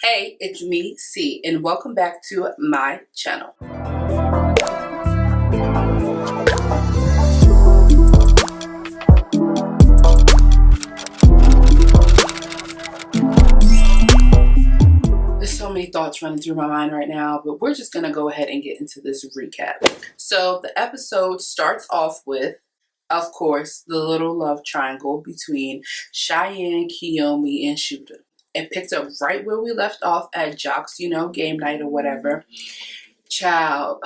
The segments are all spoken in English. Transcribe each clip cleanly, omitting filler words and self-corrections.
Hey, it's me, C, and welcome back to my channel. There's so many thoughts running through my mind right now, but we're just going to go ahead and get into this recap. So the episode starts off with, of course, the little love triangle between Cheyenne, Kiyomi, and Shooter. It picked up right where we left off at Jock's, game night or whatever. Child,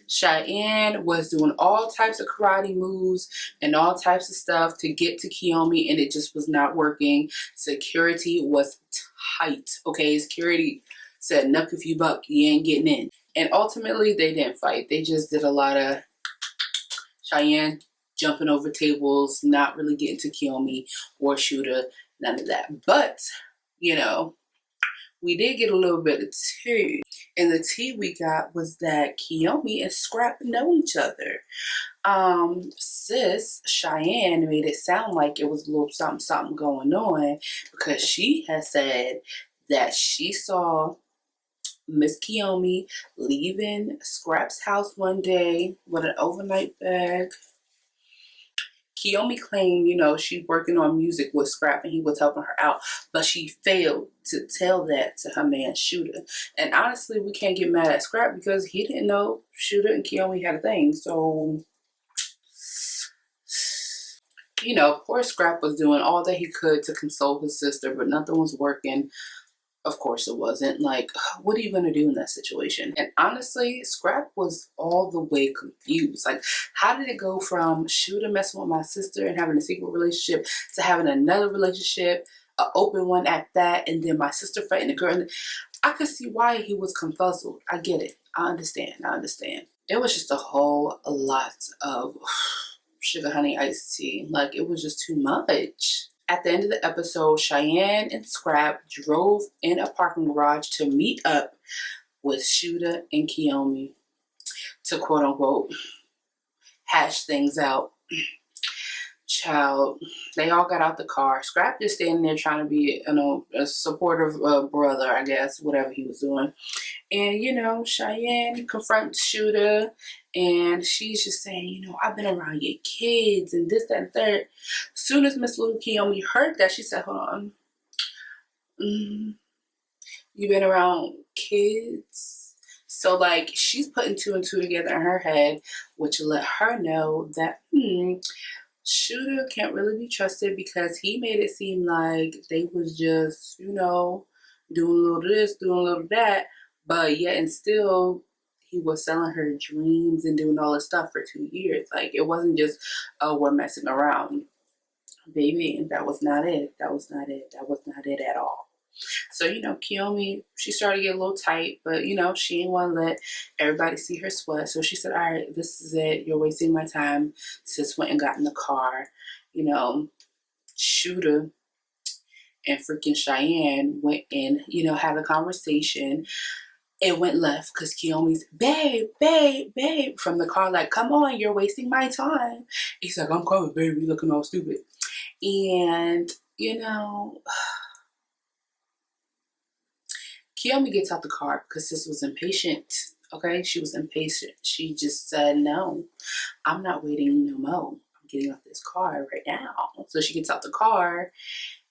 Cheyenne was doing all types of karate moves and all types of stuff to get to Kiyomi, and it just was not working. Security was tight. Okay, security said, "Nuck if you buck, you ain't getting in." And ultimately, they didn't fight. They just did a lot of Cheyenne jumping over tables, not really getting to Kiyomi or Shooter, none of that. But, we did get a little bit of tea. And the tea we got was that Kiyomi and Scrap know each other. Sis Cheyenne made it sound like it was a little something going on, because she has said that she saw Miss Kiyomi leaving Scrap's house one day with an overnight bag. Kiyomi claimed, she's working on music with Scrap and he was helping her out, but she failed to tell that to her man Shooter. And honestly, we can't get mad at Scrap because he didn't know Shooter and Kiyomi had a thing. So, poor Scrap was doing all that he could to console his sister, but nothing was working. Of course it wasn't. Like, what are you going to do in that situation? And honestly, Scrap was all the way confused. Like, how did it go from Shooter messing with my sister and having a secret relationship to having another relationship, an open one at that, and then my sister fighting the girl? And I could see why he was confuzzled. I get it. I understand. It was just a whole lot of sugar honey iced tea. Like, it was just too much. At the end of the episode, Cheyenne and Scrap drove in a parking garage to meet up with Shooter and Kiyomi to quote unquote hash things out. Child, they all got out the car. Scrap just standing there trying to be, a supportive brother, I guess, whatever he was doing. And, Cheyenne confronts Shooter and she's just saying, I've been around your kids and this, that, and third. As soon as Miss Little Kiyomi heard that, she said, hold on. You've been around kids? So, like, she's putting two and two together in her head, which let her know that, Shooter can't really be trusted because he made it seem like they was just, doing a little this, doing a little that. But yet and still, he was selling her dreams and doing all this stuff for 2 years. Like, it wasn't just, oh, we're messing around. Baby, that was not it. That was not it at all. So, Kiyomi, she started to get a little tight, but, she didn't want to let everybody see her sweat. So she said, all right, this is it. You're wasting my time. Sis went and got in the car. Shooter and freaking Cheyenne went in, had a conversation. It went left because Kiyomi's, babe, from the car, like, come on, you're wasting my time. He's like, I'm coming, baby, looking all stupid. And, Kiyomi gets out the car because sis was impatient. Okay, she was impatient. She just said, no, I'm not waiting no more. I'm getting out this car right now. So she gets out the car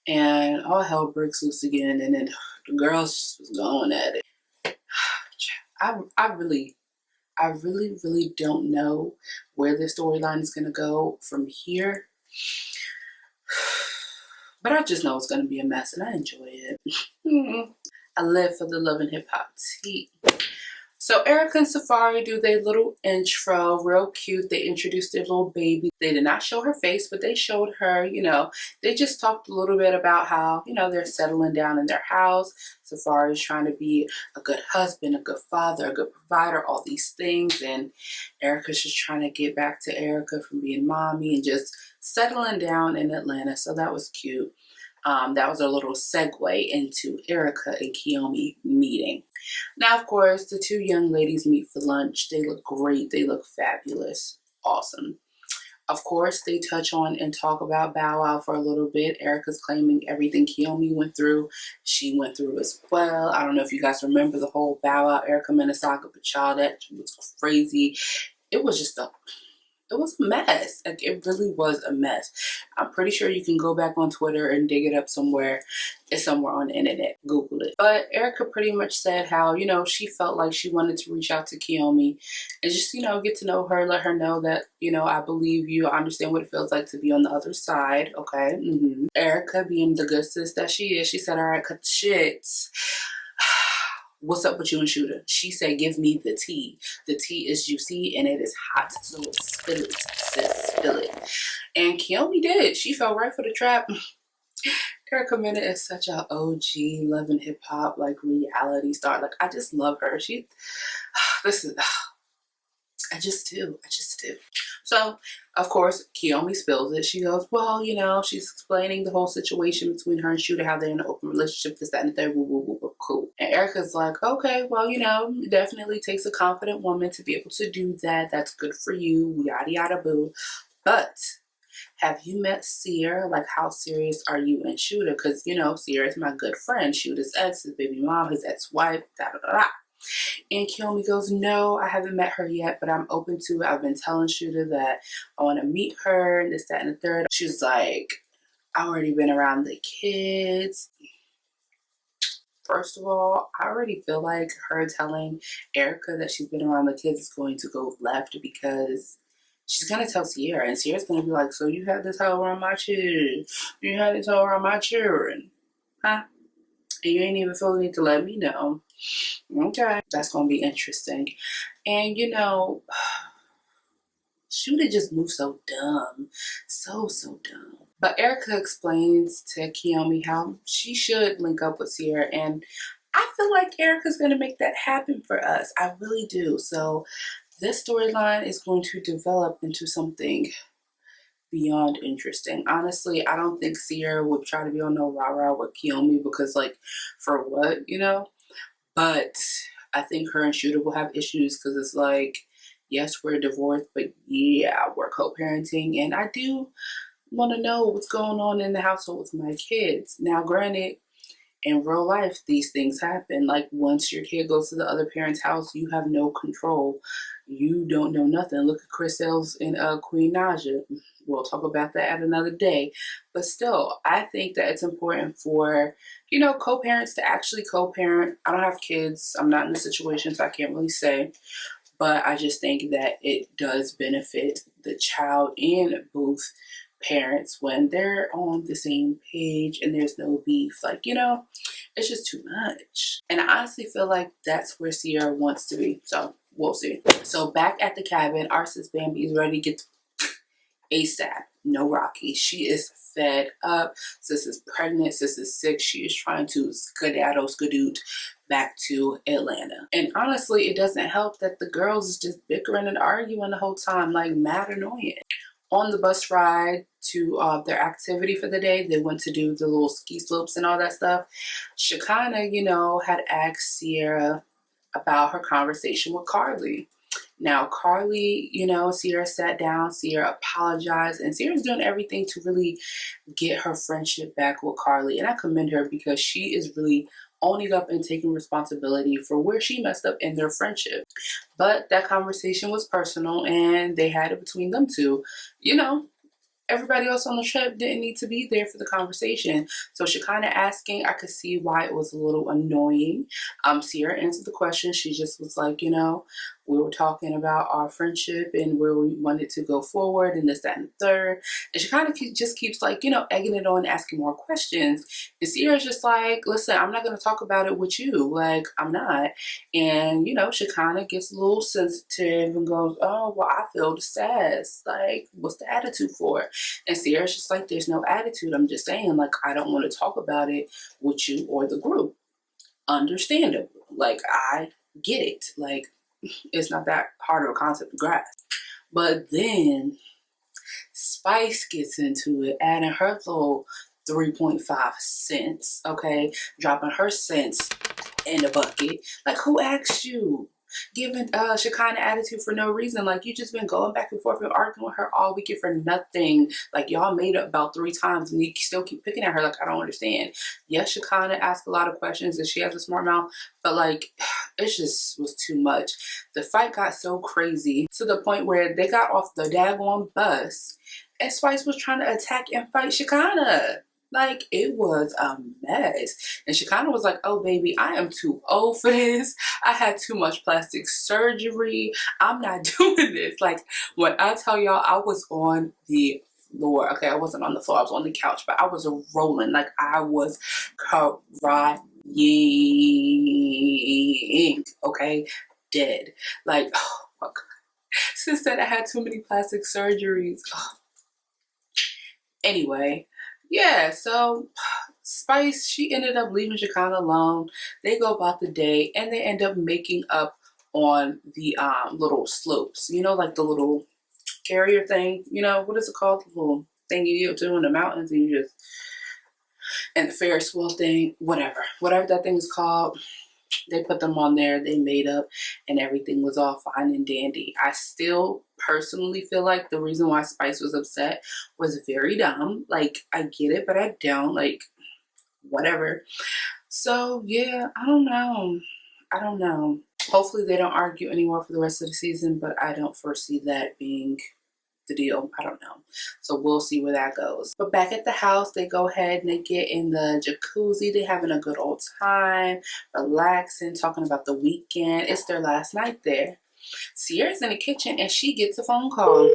and all hell breaks loose again. And then the girls just was going at it. I really don't know where the storyline is going to go from here. But I just know it's going to be a mess and I enjoy it. I live for the love and hip hop tea. So Erica and Safari do their little intro, real cute. They introduced their little baby. They did not show her face, but they showed her, they just talked a little bit about how, they're settling down in their house. Safari's trying to be a good husband, a good father, a good provider, all these things. And Erica's just trying to get back to Erica from being mommy and just settling down in Atlanta. So that was cute. That was a little segue into Erica and Kiyomi meeting. Now, of course, the two young ladies meet for lunch. They look great. They look fabulous. Awesome. Of course, they touch on and talk about Bow Wow for a little bit. Erica's claiming everything Kiyomi went through, she went through as well. I don't know if you guys remember the whole Bow Wow Erica Manasaga, but y'all, that was crazy. It was just it was a mess. Like, it really was a mess. I'm pretty sure you can go back on Twitter and dig it up somewhere. It's somewhere on the internet. Google it. But Erica pretty much said how, you know, she felt like she wanted to reach out to Kiyomi and just, you know, get to know her, let her know that, you know, I believe you. I understand what it feels like to be on the other side. Okay. Erica, being the good sis that she is, she said, all right, cut the shit. What's up with you and Shooter? She said, give me the tea. The tea is juicy and it is hot. So spill it, sis, spill it. And Kiyomi did. She fell right for the trap. Erica Mena is such a OG loving hip hop, like reality star. Like, I just love her. This is, I just do. So, of course, Kiyomi spills it. She goes, well, you know, she's explaining the whole situation between her and Shooter, how they're in an open relationship, this, that, and the third, woo, woo, woo, woo, cool. And Erica's like, okay, well, you know, it definitely takes a confident woman to be able to do that. That's good for you, yada, yada, boo. But have you met Sierra? Like, how serious are you and Shooter? Because, you know, Sierra's my good friend. Shooter's ex, his baby mom, his ex-wife, da, da, da, da. And Kiyomi goes, no, I haven't met her yet, but I'm open to it. I've been telling Shooter that I want to meet her and this, that, and the third. She's like, I already been around the kids. First of all, I already feel like her telling Erica that she's been around the kids is going to go left because she's going to tell Sierra, and Sierra's going to be like, so you had this hoe around my children. You had this hoe around my children. Huh? And you ain't even feel the need to let me know. Okay, that's gonna be interesting. And you know, Shooter just moves so dumb. So dumb. But Erica explains to Kiyomi how she should link up with Sierra, and I feel like Erica's gonna make that happen for us. I really do. So this storyline is going to develop into something beyond interesting. Honestly, I don't think Sierra would try to be on no rah-rah with Kiyomi because, like, for what, you know? But I think her and Shooter will have issues because it's like, yes, we're divorced, but yeah, we're co-parenting. And I do want to know what's going on in the household with my kids. Now, granted, in real life, these things happen. Like, once your kid goes to the other parent's house, you have no control. You don't know nothing. Look at Chris Ailes and Queen Naja. We'll talk about that at another day. But still, I think that it's important for, you know, co-parents to actually co-parent. I don't have kids. I'm not in the situation, so I can't really say. But I just think that it does benefit the child and both parents when they're on the same page and there's no beef. Like, you know, it's just too much. And I honestly feel like that's where Sierra wants to be. So we'll see. So back at the cabin, our sis Bambi is ready to get ASAP. No Rocky. She is fed up. Sis is pregnant. Sis is sick. She is trying to skedoot back to Atlanta. And honestly, it doesn't help that the girls is just bickering and arguing the whole time, like mad annoying. On the bus ride to their activity for the day, they went to do the little ski slopes and all that stuff. Shekinah, you know, had asked Sierra about her conversation with Carly. Now, Carly, you know, Sierra sat down, Sierra apologized, and Sierra's doing everything to really get her friendship back with Carly. And I commend her because she is really owning up and taking responsibility for where she messed up in their friendship. But that conversation was personal and they had it between them two. You know, everybody else on the trip didn't need to be there for the conversation. So Shekinah asking, I could see why it was a little annoying. Sierra answered the question. She just was like, you know, we were talking about our friendship and where we wanted to go forward and this, that, and the third. And she kind of just keeps like, you know, egging it on, asking more questions. And Sierra's just like, listen, I'm not going to talk about it with you. Like, I'm not. And, you know, Shekinah gets a little sensitive and goes, oh, well, I feel the sass. Like, what's the attitude for? And Sierra's just like, there's no attitude. I'm just saying, like, I don't want to talk about it with you or the group. Understandable. Like, I get it. Like, it's not that hard of a concept to grasp. But then Spice gets into it, adding her little 3.5 cents, okay? Dropping her cents in the bucket. Like, who asked you? giving Shekinah attitude for no reason. Like, you just been going back and forth and arguing with her all weekend for nothing. Like, y'all made up about 3 times and you still keep picking at her. Like, I don't understand. Yes, Shekinah asked a lot of questions and she has a smart mouth, but like, it just was too much. The fight got so crazy to the point where they got off the daggone bus and Spice was trying to attack and fight Shekinah. Like, it was a mess. And Shekinah was like, oh, baby, I am too old for this. I had too much plastic surgery. I'm not doing this. Like, when I tell y'all, I was on the floor. Okay, I wasn't on the floor. I was on the couch, but I was rolling. Like, I was crying. Okay, dead. Like, oh my God. Since then, I had too many plastic surgeries. Anyway, yeah, so Spice, she ended up leaving Shekinah alone. They go about the day and they end up making up on the little slopes. You know, like the little carrier thing. You know, what is it called? The little thing you do in the mountains and you just, and the Ferris wheel thing, whatever that thing is called. They put them on there, they made up, and everything was all fine and dandy. I still personally feel like the reason why Spice was upset was very dumb. Like, I get it, but I don't. Like, whatever. So, yeah, I don't know. Hopefully they don't argue anymore for the rest of the season, but I don't foresee that being the deal. I don't know. So we'll see where that goes. But back at the house, they go ahead and they get in the jacuzzi. They're having a good old time, relaxing, talking about the weekend. It's their last night there. Sierra's in the kitchen and she gets a phone call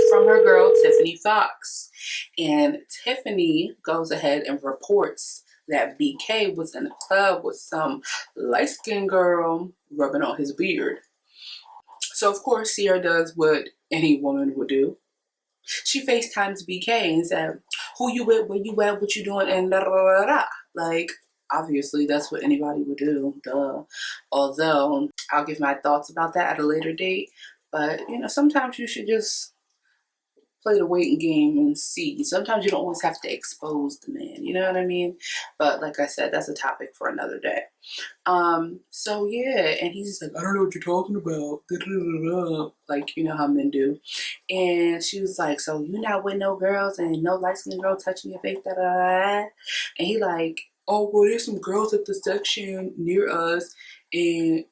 from her girl, Tiffany Fox. And Tiffany goes ahead and reports that BK was in the club with some light-skinned girl rubbing on his beard. So, of course, Sierra does what any woman would do. She FaceTimes BK and said, who you with, where you at, what you doing, and da da da da. Like, obviously, that's what anybody would do, duh. Although, I'll give my thoughts about that at a later date. But, you know, sometimes you should just play the waiting game and see. Sometimes you don't always have to expose the man, you know what I mean? But like I said, that's a topic for another day. So yeah, and he's just like, I don't know what you're talking about. Da, da, da, da. Like, you know how men do. And she was like, so you not with no girls and no light-skinned girl touching your face, da, da, da. And he like, oh, well, there's some girls at the section near us and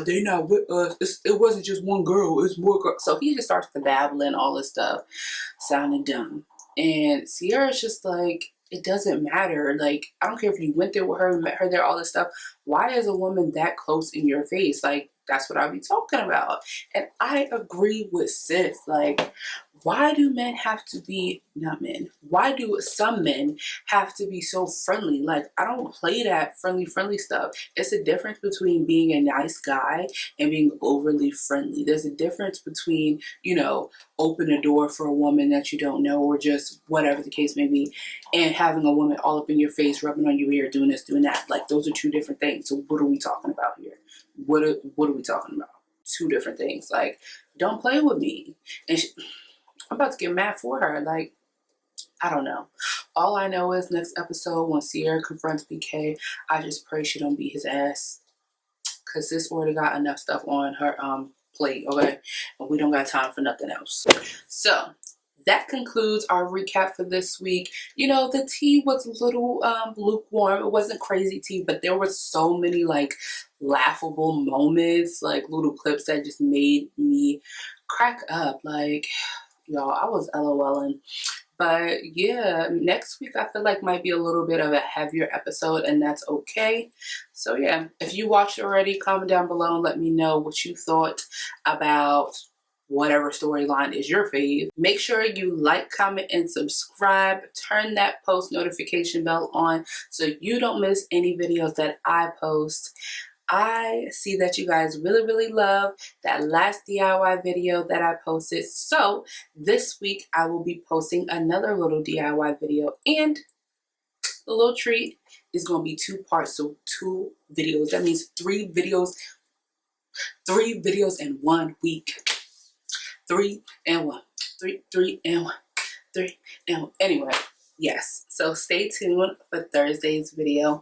they not with us. It wasn't just one girl, it's more girls. So he just starts to babble and all this stuff, sounding dumb. And Sierra's just like, it doesn't matter. Like, I don't care if you went there with her, met her there, all this stuff. Why is a woman that close in your face? Like, that's what I be talking about. And I agree with sis. Like, why do men have to be, not men, why do some men have to be so friendly? Like, I don't play that friendly stuff. It's a difference between being a nice guy and being overly friendly. There's a difference between, you know, open a door for a woman that you don't know or just whatever the case may be, and having a woman all up in your face, rubbing on your ear, doing this, doing that. Like, those are 2 different things. So what are we talking about here? What are we talking about? 2 different things. Like, don't play with me. And I'm about to get mad for her. Like, I don't know. All I know is next episode when Sierra confronts BK, I just pray she don't beat his ass. Cause this already got enough stuff on her plate, okay? And we don't got time for nothing else. So that concludes our recap for this week. You know, the tea was a little lukewarm. It wasn't crazy tea, but there were so many like laughable moments, like little clips that just made me crack up. Like, y'all, I was LOLing. But yeah, next week I feel like might be a little bit of a heavier episode, and that's okay. So yeah, if you watched already, comment down below and let me know what you thought about whatever storyline is your fave. Make sure you like, comment, and subscribe. Turn that post notification bell on so you don't miss any videos that I post. I see that you guys really love that last DIY video that I posted. So this week I will be posting another little DIY video, and the little treat is going to be 2 parts. So 2 videos. That means 3 videos. 3 videos in 1 week. 3 and 1. 3 and 1. 3 and 1. Anyway, yes. So stay tuned for Thursday's video.